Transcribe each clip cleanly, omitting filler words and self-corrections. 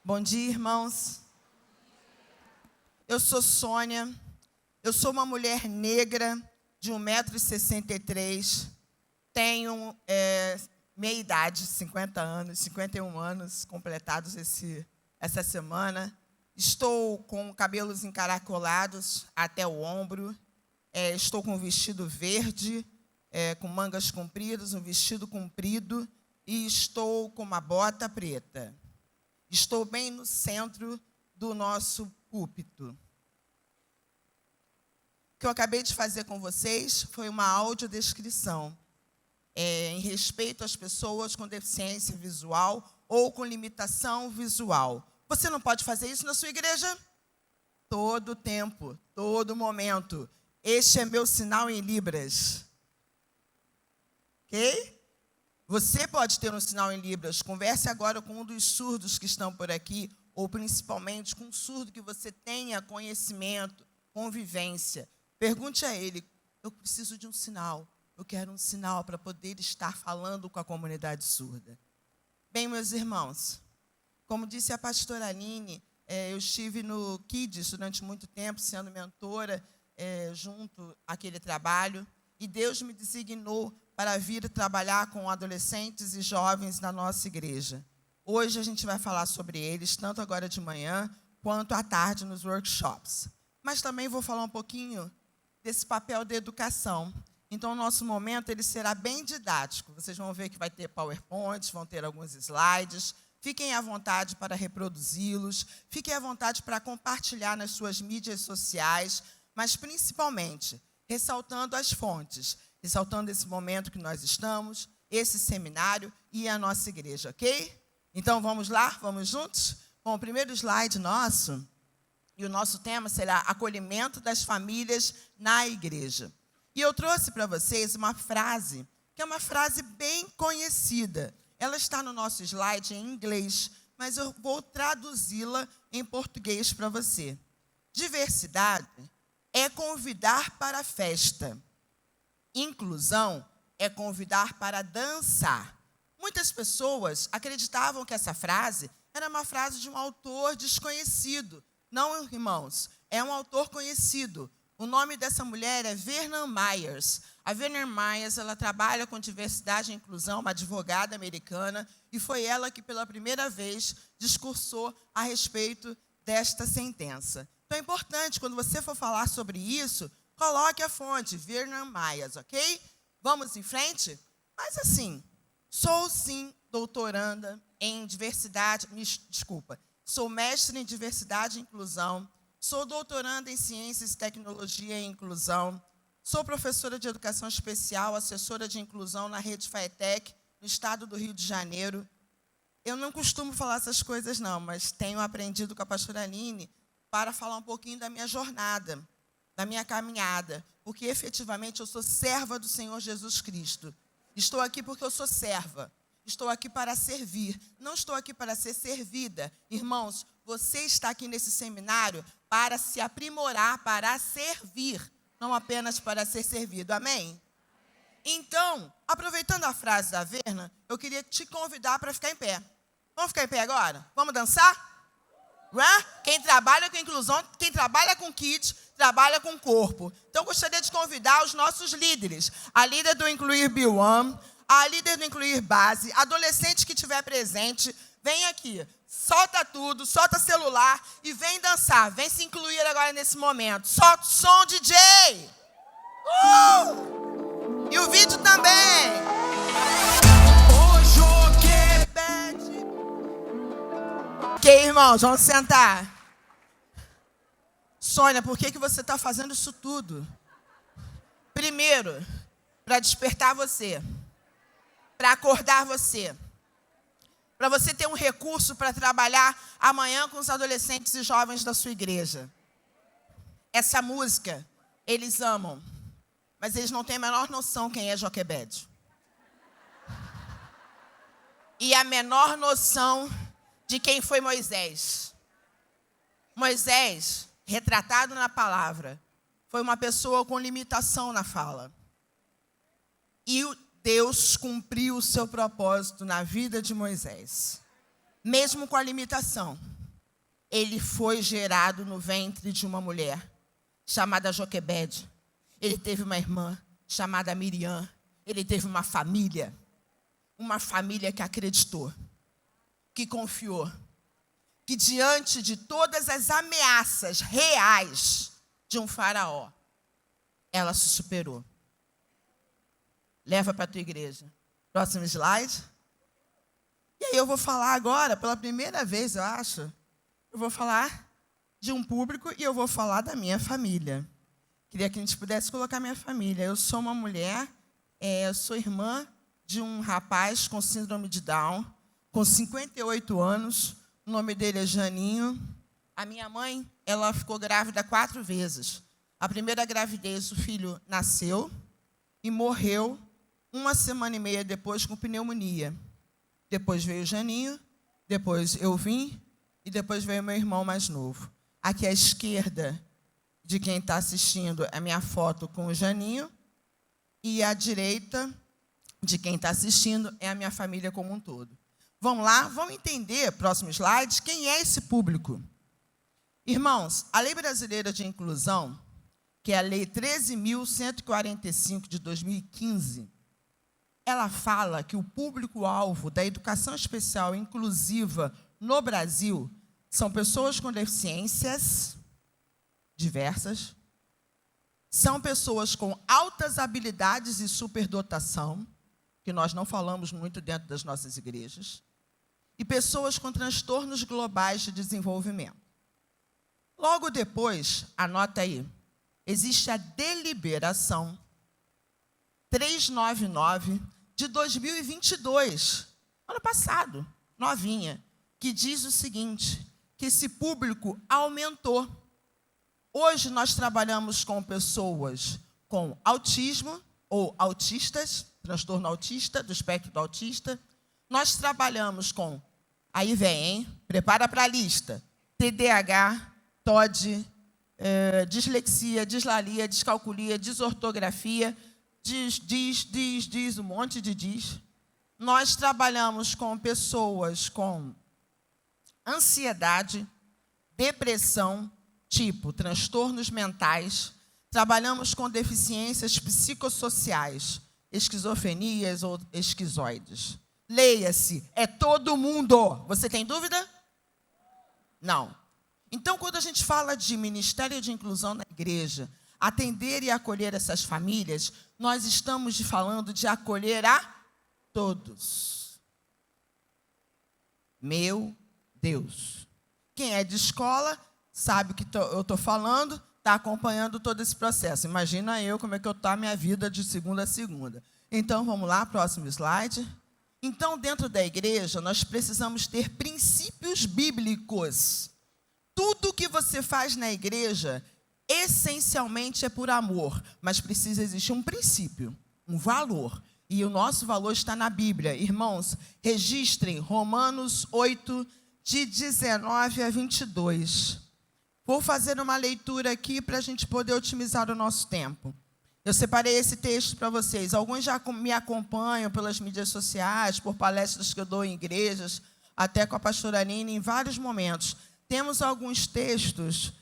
Bom dia, irmãos. Eu sou Sônia, eu sou uma mulher negra de 1,63 m, tenho meia idade, 50 anos, 51 anos completados essa semana. Estou com cabelos encaracolados até o ombro, estou com um vestido verde, com mangas compridas, um vestido comprido, e estou com uma bota preta. Estou bem no centro do nosso púlpito. O que eu acabei de fazer com vocês foi uma audiodescrição em respeito às pessoas com deficiência visual ou com limitação visual. Você não pode fazer isso na sua igreja? Todo tempo, todo momento. Este é meu sinal em Libras. Ok? Você pode ter um sinal em Libras. Converse agora com um dos surdos que estão por aqui, ou principalmente com um surdo que você tenha conhecimento, convivência. Pergunte a ele: eu preciso de um sinal, eu quero um sinal para poder estar falando com a comunidade surda. Bem, meus irmãos, como disse a pastora Aline, eu estive no Kids durante muito tempo, sendo mentora junto àquele trabalho, e Deus me designou para vir trabalhar com adolescentes e jovens na nossa igreja. Hoje a gente vai falar sobre eles, tanto agora de manhã, quanto à tarde nos workshops. Mas também vou falar um pouquinho desse papel da educação. Então, o nosso momento ele será bem didático. Vocês vão ver que vai ter PowerPoints, vão ter alguns slides. Fiquem à vontade para reproduzi-los. Fiquem à vontade para compartilhar nas suas mídias sociais, mas, principalmente, ressaltando as fontes, ressaltando esse momento que nós estamos, esse seminário e a nossa igreja, ok? Então, vamos lá? Vamos juntos? Bom, o primeiro slide nosso, e o nosso tema será acolhimento das famílias na igreja. E eu trouxe para vocês uma frase, que é uma frase bem conhecida. Ela está no nosso slide em inglês, mas eu vou traduzi-la em português para você. Diversidade é convidar para a festa. Inclusão é convidar para dançar. Muitas pessoas acreditavam que essa frase era uma frase de um autor desconhecido. Não, irmãos, é um autor conhecido. O nome dessa mulher é Verna Myers. A Verna Myers, ela trabalha com diversidade e inclusão, uma advogada americana, e foi ela que, pela primeira vez, discursou a respeito desta sentença. Então, é importante, quando você for falar sobre isso, coloque a fonte, Verna Myers, ok? Vamos em frente? Mas assim, sou sim doutoranda em diversidade, sou mestre em diversidade e inclusão, sou doutoranda em ciências, tecnologia e inclusão, sou professora de educação especial, assessora de inclusão na rede FAETEC, no estado do Rio de Janeiro. Eu não costumo falar essas coisas não, mas tenho aprendido com a pastora Aline para falar um pouquinho da minha jornada, da minha caminhada, porque efetivamente eu sou serva do Senhor Jesus Cristo. Estou aqui porque eu sou serva. Estou aqui para servir. Não estou aqui para ser servida. Irmãos, você está aqui nesse seminário para se aprimorar, para servir, não apenas para ser servido. Amém? Então, aproveitando a frase da Verna, eu queria te convidar para ficar em pé. Vamos ficar em pé agora? Vamos dançar? Quem trabalha com inclusão, quem trabalha com kids, trabalha com corpo. Então, gostaria de convidar os nossos líderes, a líder do Incluir B1, a líder do Incluir Base, adolescente que estiver presente, vem aqui, solta tudo, solta celular e vem dançar, vem se incluir agora nesse momento. Solta o som, DJ! E o vídeo também! Ok, irmãos, vamos sentar. Sônia, por que você está fazendo isso tudo? Primeiro, para despertar você, para acordar você, para você ter um recurso para trabalhar amanhã com os adolescentes e jovens da sua igreja. Essa música, eles amam, mas eles não têm a menor noção quem é Joquebed. E a menor noção de quem foi Moisés. Moisés, retratado na palavra, foi uma pessoa com limitação na fala. E Deus cumpriu o seu propósito na vida de Moisés, mesmo com a limitação. ele foi gerado no ventre de uma mulher chamada Joquebede. Ele teve uma irmã chamada Miriam. Ele teve uma família que acreditou, que confiou, que diante de todas as ameaças reais de um faraó, ela se superou. Leva para a tua igreja. Próximo slide. E aí eu vou falar agora, pela primeira vez, eu acho, eu vou falar de um público e eu vou falar da minha família. Queria que a gente pudesse colocar minha família. Eu sou uma mulher, eu sou irmã de um rapaz com síndrome de Down, com 58 anos. O nome dele é Janinho. A minha mãe, ela ficou grávida 4 vezes. A primeira gravidez, o filho nasceu e morreu 1 semana e meia depois com pneumonia. Depois veio o Janinho, depois eu vim e depois veio meu irmão mais novo. Aqui à esquerda de quem está assistindo é a minha foto com o Janinho e à direita de quem está assistindo é a minha família como um todo. Vamos lá, vamos entender, próximo slide, quem é esse público. Irmãos, a Lei Brasileira de Inclusão, que é a Lei 13.145 de 2015, ela fala que o público-alvo da educação especial inclusiva no Brasil são pessoas com deficiências diversas, são pessoas com altas habilidades e superdotação, que nós não falamos muito dentro das nossas igrejas, e pessoas com transtornos globais de desenvolvimento. Logo depois, anota aí, existe a deliberação 399 de 2022, ano passado, novinha, que diz o seguinte, que esse público aumentou. Hoje nós trabalhamos com pessoas com autismo ou autistas, transtorno autista, do espectro do autista. Nós trabalhamos com, aí vem, hein? Prepara para a lista, TDAH, TOD, dislexia, dislalia, descalculia, desortografia, um monte de diz. Nós trabalhamos com pessoas com ansiedade, depressão, tipo transtornos mentais. Trabalhamos com deficiências psicossociais, esquizofrenias ou esquizoides. Leia-se, é todo mundo. Você tem dúvida? Não. Então, quando a gente fala de ministério de inclusão na igreja, atender e acolher essas famílias, nós estamos falando de acolher a todos. Meu Deus. Quem é de escola sabe o que eu estou falando, está acompanhando todo esse processo. Imagina eu como é que eu estou a minha vida de segunda a segunda. Então, vamos lá, próximo slide. Então, dentro da igreja, nós precisamos ter princípios bíblicos. Tudo que você faz na igreja, essencialmente é por amor, mas precisa existir um princípio, um valor. E o nosso valor está na Bíblia. Irmãos, registrem Romanos 8, de 19 a 22. Vou fazer uma leitura aqui para a gente poder otimizar o nosso tempo. Eu separei esse texto para vocês. Alguns já me acompanham pelas mídias sociais, por palestras que eu dou em igrejas, até com a pastora Nina, em vários momentos. Temos alguns textos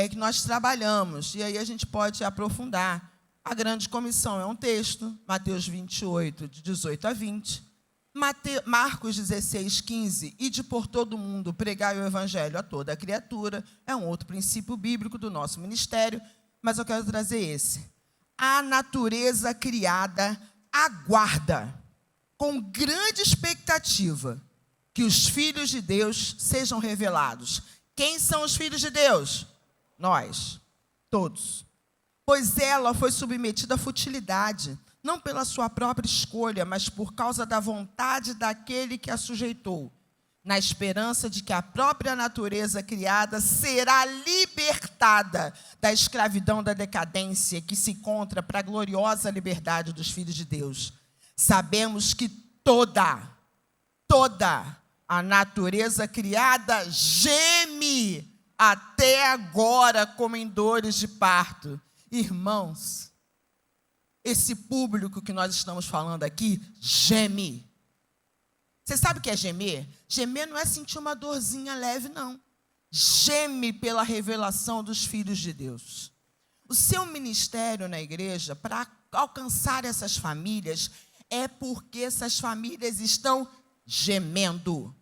que nós trabalhamos, e aí a gente pode aprofundar. A grande comissão é um texto, Mateus 28, de 18 a 20. Marcos 16, 15, e de por todo mundo pregai o evangelho a toda a criatura, é um outro princípio bíblico do nosso ministério, mas eu quero trazer esse. A natureza criada aguarda, com grande expectativa, que os filhos de Deus sejam revelados. Quem são os filhos de Deus? Nós, todos. Pois ela foi submetida à futilidade, não pela sua própria escolha, mas por causa da vontade daquele que a sujeitou, na esperança de que a própria natureza criada será libertada da escravidão da decadência que se encontra para a gloriosa liberdade dos filhos de Deus. Sabemos que toda a natureza criada geme até agora como em dores de parto. Irmãos, esse público que nós estamos falando aqui geme. Você sabe o que é gemer? Gemer não é sentir uma dorzinha leve, não. geme pela revelação dos filhos de Deus. O seu ministério na igreja, para alcançar essas famílias, é porque essas famílias estão gemendo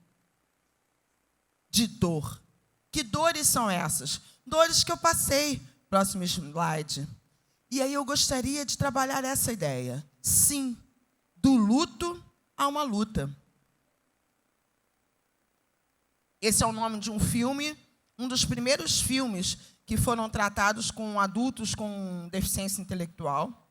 de dor. Que dores são essas? Dores que eu passei. Próximo slide. E aí eu gostaria de trabalhar essa ideia. Sim, do luto a uma luta. Esse é o nome de um filme, um dos primeiros filmes que foram tratados com adultos com deficiência intelectual,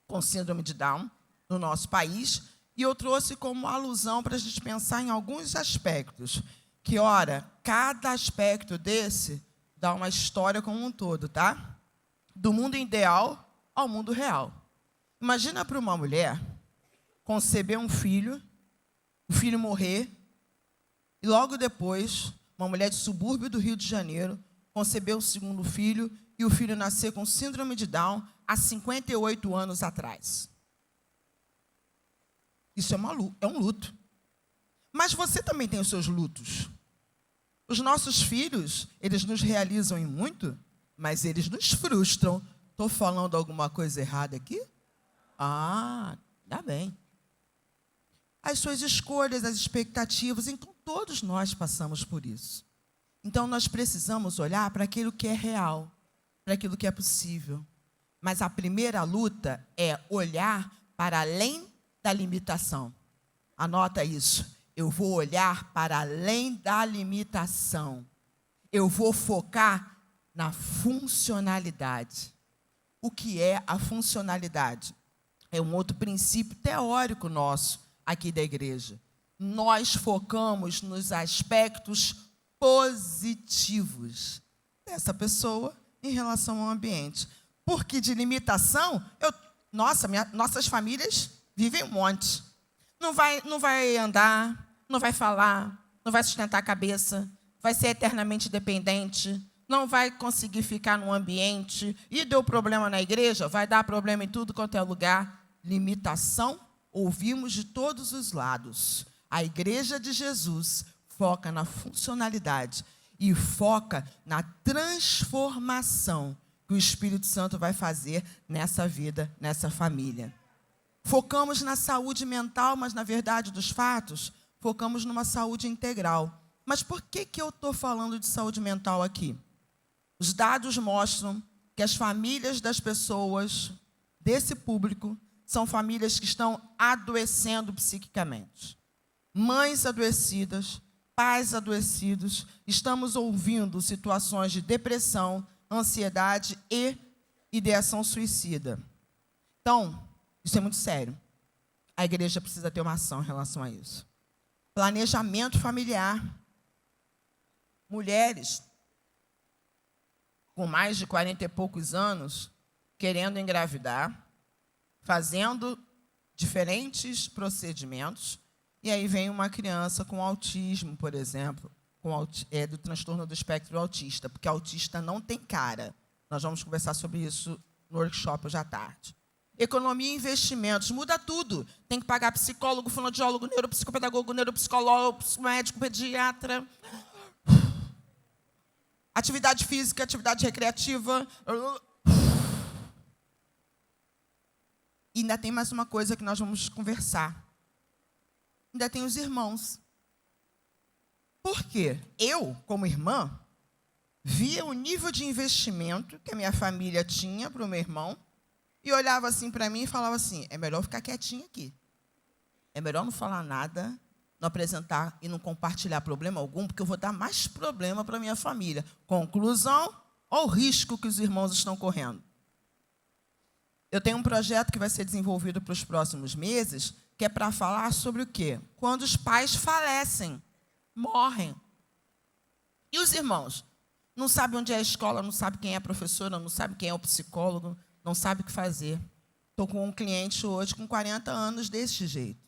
com síndrome de Down, no nosso país. E eu trouxe como alusão para a gente pensar em alguns aspectos. Que, ora, cada aspecto desse dá uma história como um todo, tá? Do mundo ideal ao mundo real. Imagina para uma mulher conceber um filho, o filho morrer, e logo depois, uma mulher de subúrbio do Rio de Janeiro, conceber o segundo filho, e o filho nascer com síndrome de Down há 58 anos atrás. Isso é um luto. Mas você também tem os seus lutos. Os nossos filhos, eles nos realizam em muito, mas eles nos frustram. Estou falando alguma coisa errada aqui? Ah, dá bem. As suas escolhas, as expectativas, então todos nós passamos por isso. Então nós precisamos olhar para aquilo que é real, para aquilo que é possível. Mas a primeira luta é olhar para além da limitação. Anota isso. Eu vou olhar para além da limitação. Eu vou focar na funcionalidade. O que é a funcionalidade? É um outro princípio teórico nosso aqui da igreja. Nós focamos nos aspectos positivos dessa pessoa em relação ao ambiente. Porque de limitação, nossas famílias vivem um monte. Não vai andar, não vai falar, não vai sustentar a cabeça, vai ser eternamente dependente, não vai conseguir ficar num ambiente, e deu problema na igreja, vai dar problema em tudo quanto é lugar. Limitação, ouvimos de todos os lados. A igreja de Jesus foca na funcionalidade e foca na transformação que o Espírito Santo vai fazer nessa vida, nessa família. Focamos na saúde mental, mas, na verdade dos fatos, focamos numa saúde integral. Mas por que eu estou falando de saúde mental aqui? Os dados mostram que as famílias das pessoas, desse público, são famílias que estão adoecendo psiquicamente. Mães adoecidas, pais adoecidos, estamos ouvindo situações de depressão, ansiedade e ideação suicida. Então, isso é muito sério. A igreja precisa ter uma ação em relação a isso. Planejamento familiar. Mulheres com mais de 40 e poucos anos querendo engravidar, fazendo diferentes procedimentos, e aí vem uma criança com autismo, por exemplo, do transtorno do espectro autista, porque autista não tem cara. Nós vamos conversar sobre isso no workshop hoje à tarde. Economia e investimentos, muda tudo. Tem que pagar psicólogo, fonoaudiólogo, neuropsicopedagogo, neuropsicólogo, médico, pediatra. Atividade física, atividade recreativa. E ainda tem mais uma coisa que nós vamos conversar. Ainda tem os irmãos. Por quê? Eu, como irmã, via o nível de investimento que a minha família tinha para o meu irmão e olhava assim para mim e falava assim, é melhor ficar quietinha aqui. É melhor não falar nada, não apresentar e não compartilhar problema algum, porque eu vou dar mais problema para a minha família. Conclusão, olha o risco que os irmãos estão correndo. Eu tenho um projeto que vai ser desenvolvido para os próximos meses, que é para falar sobre o quê? Quando os pais falecem, morrem. E os irmãos? Não sabem onde é a escola, não sabem quem é a professora, não sabem quem é o psicólogo, não sabem o que fazer. Estou com um cliente hoje com 40 anos desse jeito.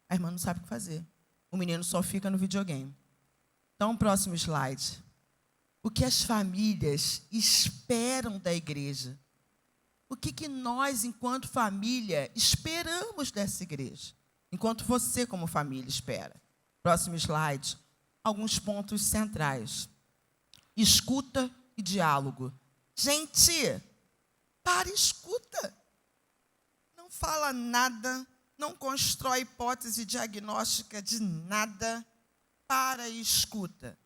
A irmã não sabe o que fazer. O menino só fica no videogame. Então, próximo slide. O que as famílias esperam da igreja? O que nós, enquanto família, esperamos dessa igreja? Enquanto você, como família, espera. Próximo slide. Alguns pontos centrais. escuta e diálogo. Gente, para e escuta. Não fala nada, não constrói hipótese diagnóstica de nada. Para e escuta.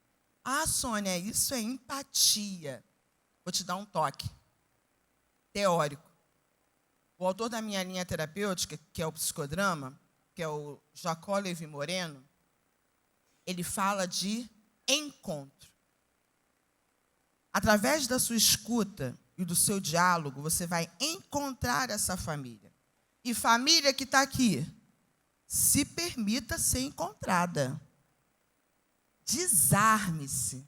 Ah, Sônia, isso é empatia. Vou te dar um toque teórico. O autor da minha linha terapêutica, que é o psicodrama, que é o Jacó Levi Moreno, ele fala de encontro. Através da sua escuta e do seu diálogo, você vai encontrar essa família. E família que está aqui, se permita ser encontrada. Desarme-se.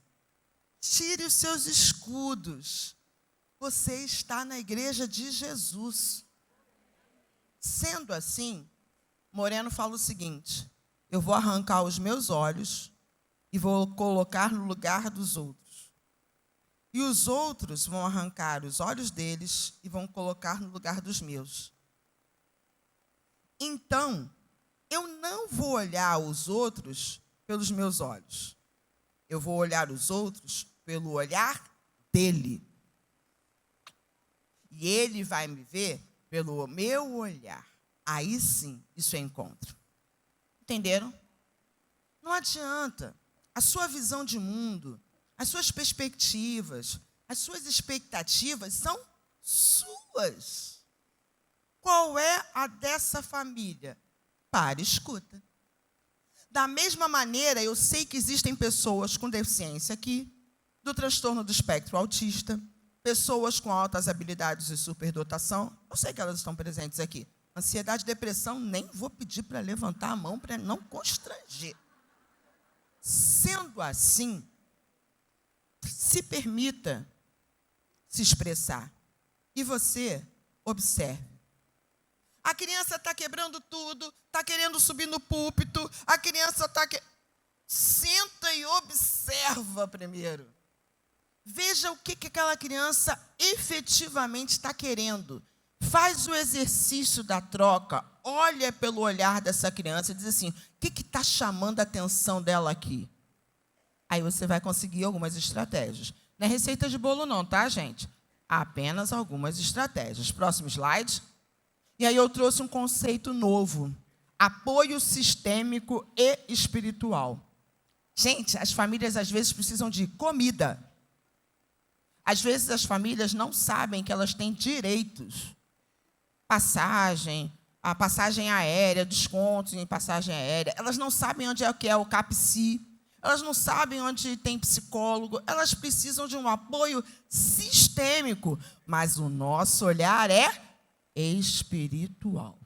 Tire os seus escudos. Você está na igreja de Jesus. Sendo assim, Moreno fala o seguinte: eu vou arrancar os meus olhos e vou colocar no lugar dos outros. E os outros vão arrancar os olhos deles e vão colocar no lugar dos meus. Então, eu não vou olhar os outros pelos meus olhos. Eu vou olhar os outros pelo olhar dele. E ele vai me ver pelo meu olhar. Aí sim, isso é encontro. Entenderam? Não adianta. A sua visão de mundo, as suas perspectivas, as suas expectativas são suas. Qual é a dessa família? Para e escuta. Da mesma maneira, eu sei que existem pessoas com deficiência aqui, do transtorno do espectro autista, pessoas com altas habilidades e superdotação, eu sei que elas estão presentes aqui. Ansiedade e depressão, nem vou pedir para levantar a mão para não constranger. Sendo assim, se permita se expressar. E você, observe. A criança está quebrando tudo, está querendo subir no púlpito, a criança está... Senta e observa primeiro. Veja o que aquela criança efetivamente está querendo. Faz o exercício da troca, olha pelo olhar dessa criança e diz assim, o que está chamando a atenção dela aqui? Aí você vai conseguir algumas estratégias. Não é receita de bolo não, tá, gente? Apenas algumas estratégias. Próximo slide. E aí eu trouxe um conceito novo. Apoio sistêmico e espiritual. Gente, as famílias às vezes precisam de comida. Às vezes as famílias não sabem que elas têm direitos. A passagem aérea, descontos em passagem aérea. Elas não sabem onde é que é o CAPSI. Elas não sabem onde tem psicólogo. Elas precisam de um apoio sistêmico. Mas o nosso olhar é espiritual.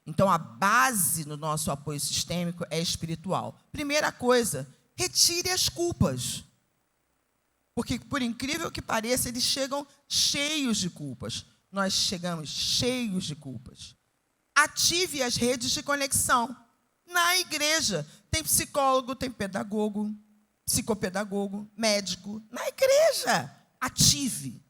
Então, a base do nosso apoio sistêmico é espiritual. Primeira coisa, retire as culpas. Porque, por incrível que pareça, eles chegam cheios de culpas. Nós chegamos cheios de culpas. Ative as redes de conexão. Na igreja, tem psicólogo, tem pedagogo, psicopedagogo, médico. Na igreja, ative.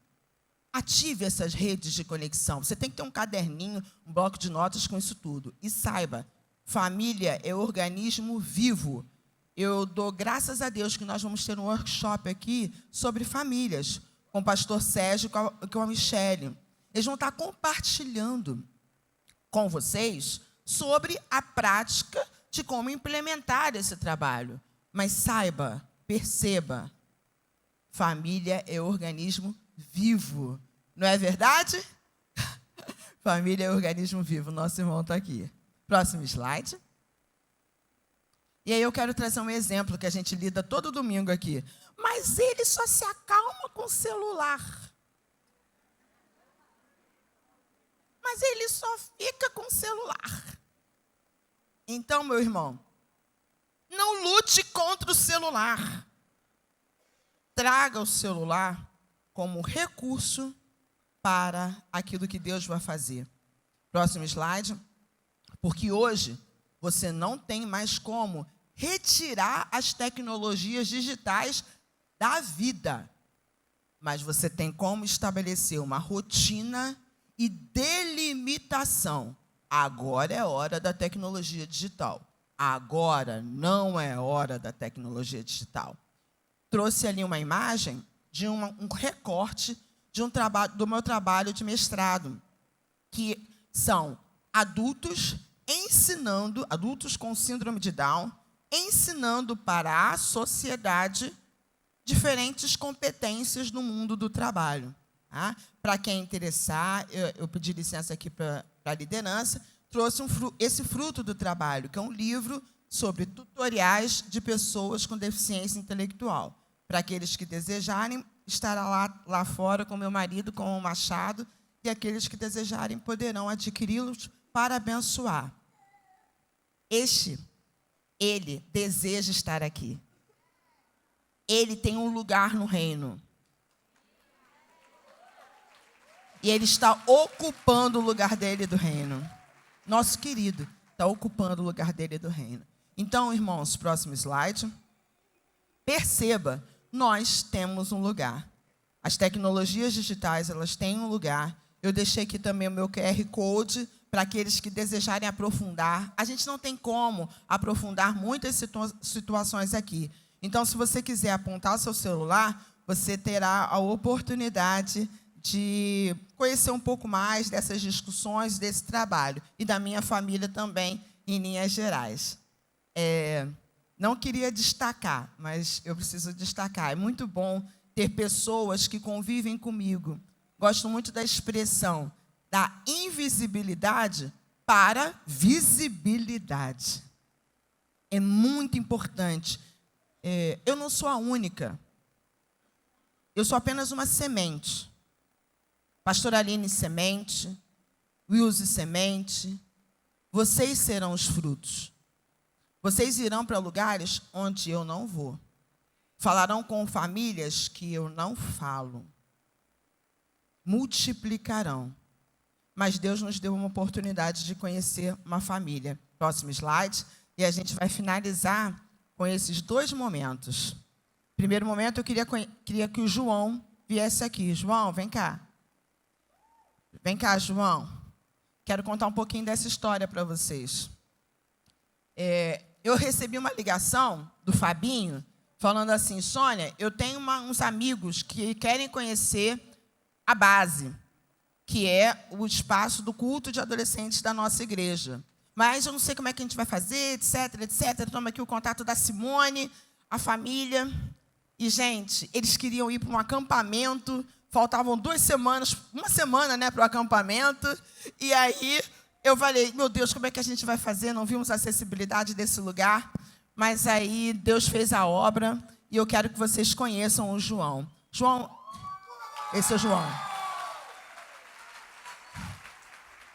Ative essas redes de conexão. Você tem que ter um caderninho, um bloco de notas com isso tudo. E saiba, família é organismo vivo. Eu dou graças a Deus que nós vamos ter um workshop aqui sobre famílias, com o pastor Sérgio e com a Michele. Eles vão estar compartilhando com vocês sobre a prática de como implementar esse trabalho. Mas saiba, perceba, família é organismo vivo. Não é verdade? Família é organismo vivo. Nosso irmão está aqui. Próximo slide. E aí eu quero trazer um exemplo que a gente lida todo domingo aqui. Mas ele só se acalma com o celular. Mas ele só fica com o celular. Então, meu irmão, não lute contra o celular. Traga o celular como recurso para aquilo que Deus vai fazer. Próximo slide. Porque hoje você não tem mais como retirar as tecnologias digitais da vida. Mas você tem como estabelecer uma rotina e delimitação. Agora é hora da tecnologia digital. Agora não é hora da tecnologia digital. trouxe ali uma imagem de um recorte do meu trabalho de mestrado, que são adultos com síndrome de Down, ensinando para a sociedade diferentes competências no mundo do trabalho. Tá? Para quem interessar, eu pedi licença aqui para a liderança, trouxe esse fruto do trabalho, que é um livro sobre tutoriais de pessoas com deficiência intelectual. Para aqueles que desejarem, estará lá fora com meu marido, com o Machado, e aqueles que desejarem poderão adquiri-los para abençoar. Ele deseja estar aqui. Ele tem um lugar no reino. E ele está ocupando o lugar dele do reino. Nosso querido está ocupando o lugar dele do reino. Então, irmãos, próximo slide. Perceba, nós temos um lugar. As tecnologias digitais, elas têm um lugar. Eu deixei aqui também o meu QR Code para aqueles que desejarem aprofundar. A gente não tem como aprofundar muitas situações aqui. Então, se você quiser apontar o seu celular, você terá a oportunidade de conhecer um pouco mais dessas discussões, desse trabalho. E da minha família também, em linhas gerais. Não queria destacar, mas eu preciso destacar. É muito bom ter pessoas que convivem comigo. Gosto muito da expressão da invisibilidade para visibilidade. É muito importante. Eu não sou a única. Eu sou apenas uma semente. Pastora Aline, semente. Wilson, semente. Vocês serão os frutos. Vocês irão para lugares onde eu não vou. Falarão com famílias que eu não falo. Multiplicarão. Mas Deus nos deu uma oportunidade de conhecer uma família. Próximo slide. E a gente vai finalizar com esses 2 momentos. Primeiro momento, eu queria que o João viesse aqui. João, vem cá. Vem cá, João. Quero contar um pouquinho dessa história para vocês. Eu recebi uma ligação do Fabinho, falando assim: Sônia, eu tenho uns amigos que querem conhecer a base, que é o espaço do culto de adolescentes da nossa igreja. Mas eu não sei como é que a gente vai fazer, etc, etc. Toma aqui o contato da Simone, a família. E, gente, eles queriam ir para um acampamento, faltavam 2 semanas, uma semana, né, para o acampamento. E aí eu falei, meu Deus, como é que a gente vai fazer? Não vimos a acessibilidade desse lugar. Mas aí Deus fez a obra e eu quero que vocês conheçam o João. João, esse é o João.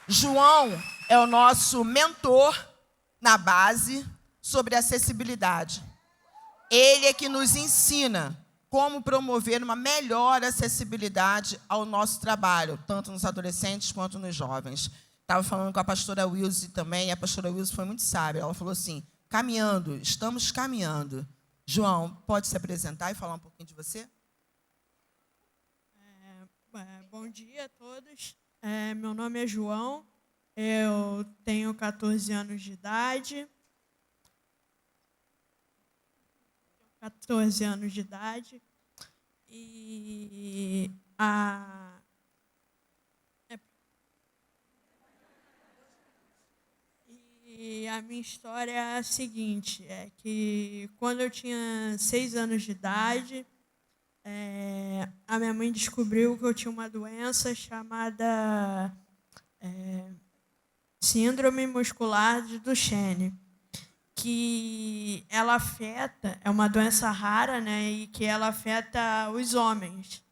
João é o nosso mentor na base sobre acessibilidade. Ele é que nos ensina como promover uma melhor acessibilidade ao nosso trabalho, tanto nos adolescentes quanto nos jovens. Estava falando com a pastora Wilson também, e a pastora Wilson foi muito sábia. Ela falou assim, caminhando, estamos caminhando. João, pode se apresentar e falar um pouquinho de você? Bom dia a todos. Meu nome é João, eu tenho 14 anos de idade. 14 anos de idade. E a minha história é a seguinte, é que quando eu tinha 6 anos de idade, a minha mãe descobriu que eu tinha uma doença chamada síndrome muscular de Duchenne, que ela afeta, é uma doença rara, né, e que ela afeta os homens.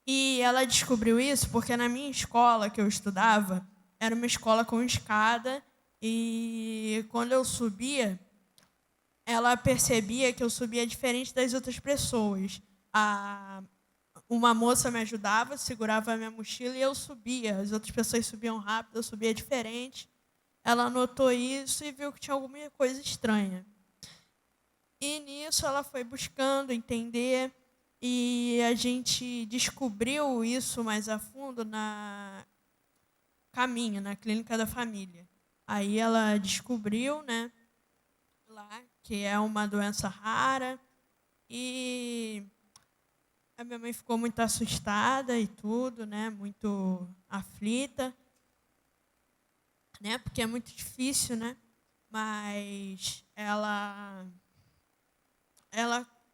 E ela descobriu isso porque na minha escola que eu estudava, era uma escola com escada, e quando eu subia, ela percebia que eu subia diferente das outras pessoas. Uma moça me ajudava, segurava a minha mochila e eu subia. As outras pessoas subiam rápido, eu subia diferente. Ela notou isso e viu que tinha alguma coisa estranha. E nisso ela foi buscando entender e a gente descobriu isso mais a fundo na Caminho, na Clínica da Família. Aí ela descobriu, né, lá, que é uma doença rara E a minha mãe ficou muito assustada e tudo, né? Muito aflita, né? Porque é muito difícil, né? Mas ela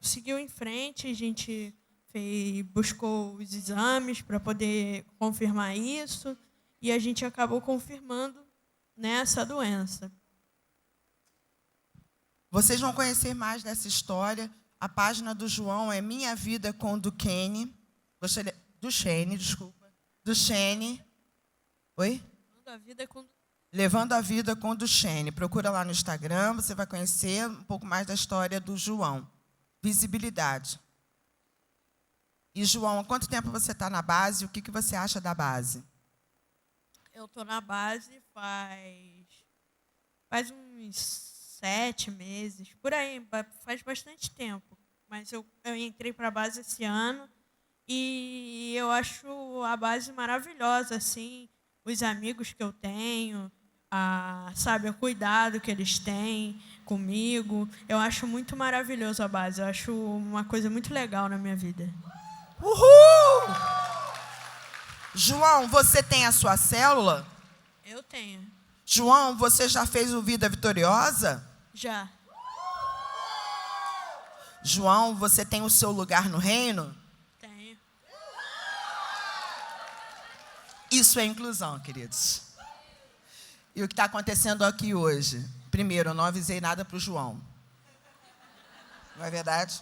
seguiu em frente, a gente buscou os exames para poder confirmar isso e a gente acabou confirmando, né, essa doença. Vocês vão conhecer mais dessa história. A página do João é Minha Vida com Duchenne. Duchenne. Oi? Levando a Vida com Duchenne. Procura lá no Instagram, você vai conhecer um pouco mais da história do João. Visibilidade. E, João, há quanto tempo você está na base? O que você acha da base? Eu estou na base faz uns 7 meses, por aí, faz bastante tempo. Mas eu entrei para a base esse ano e eu acho a base maravilhosa, assim, os amigos que eu tenho, o cuidado que eles têm comigo. Eu acho muito maravilhoso a base, eu acho uma coisa muito legal na minha vida. Uhul! João, você tem a sua célula? Eu tenho. João, você já fez o Vida Vitoriosa? Já. João, você tem o seu lugar no reino? Tenho. Isso é inclusão, queridos. E o que está acontecendo aqui hoje? Primeiro, eu não avisei nada para o João. Não é verdade?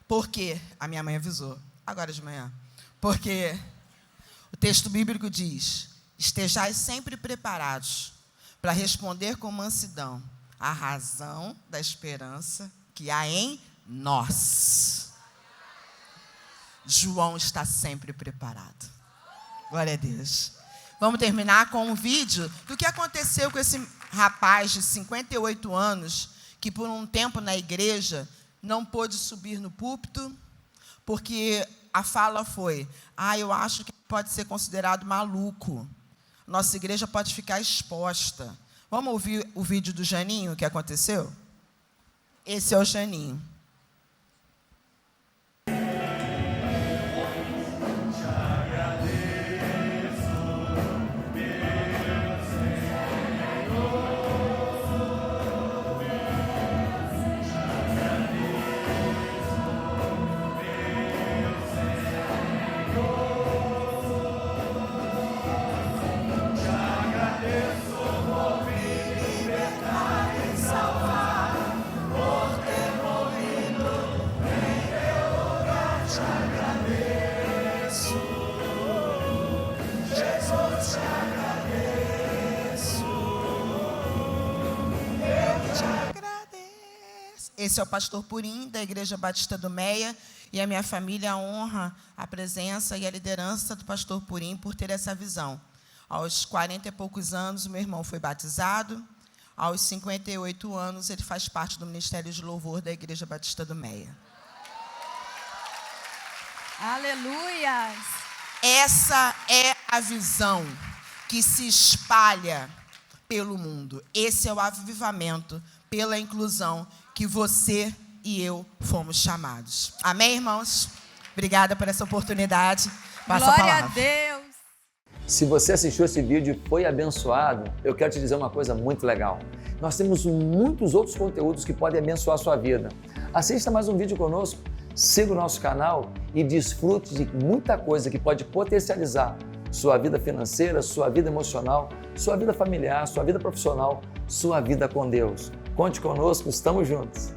Por quê? A minha mãe avisou, agora de manhã. Porque o texto bíblico diz: estejais sempre preparados para responder com mansidão a razão da esperança que há em nós. João está sempre preparado. Glória a Deus. Vamos terminar com um vídeo do que aconteceu com esse rapaz de 58 anos que por um tempo na igreja não pôde subir no púlpito, porque a fala foi: eu acho que pode ser considerado maluco. Nossa igreja pode ficar exposta. Vamos ouvir o vídeo do Janinho, que aconteceu? Esse é o Janinho. Esse é o pastor Purim, da Igreja Batista do Meia, e a minha família honra a presença e a liderança do pastor Purim por ter essa visão. Aos 40 e poucos anos, o meu irmão foi batizado. Aos 58 anos, ele faz parte do Ministério de Louvor da Igreja Batista do Meia. Aleluias! Essa é a visão que se espalha pelo mundo. Esse é o avivamento pela inclusão que você e eu fomos chamados. Amém, irmãos? Obrigada por essa oportunidade. Passa a Glória palavra. a Deus! Se você assistiu esse vídeo e foi abençoado, eu quero te dizer uma coisa muito legal. Nós temos muitos outros conteúdos que podem abençoar a sua vida. Assista mais um vídeo conosco, siga o nosso canal e desfrute de muita coisa que pode potencializar sua vida financeira, sua vida emocional, sua vida familiar, sua vida profissional, sua vida com Deus. Conte conosco, estamos juntos.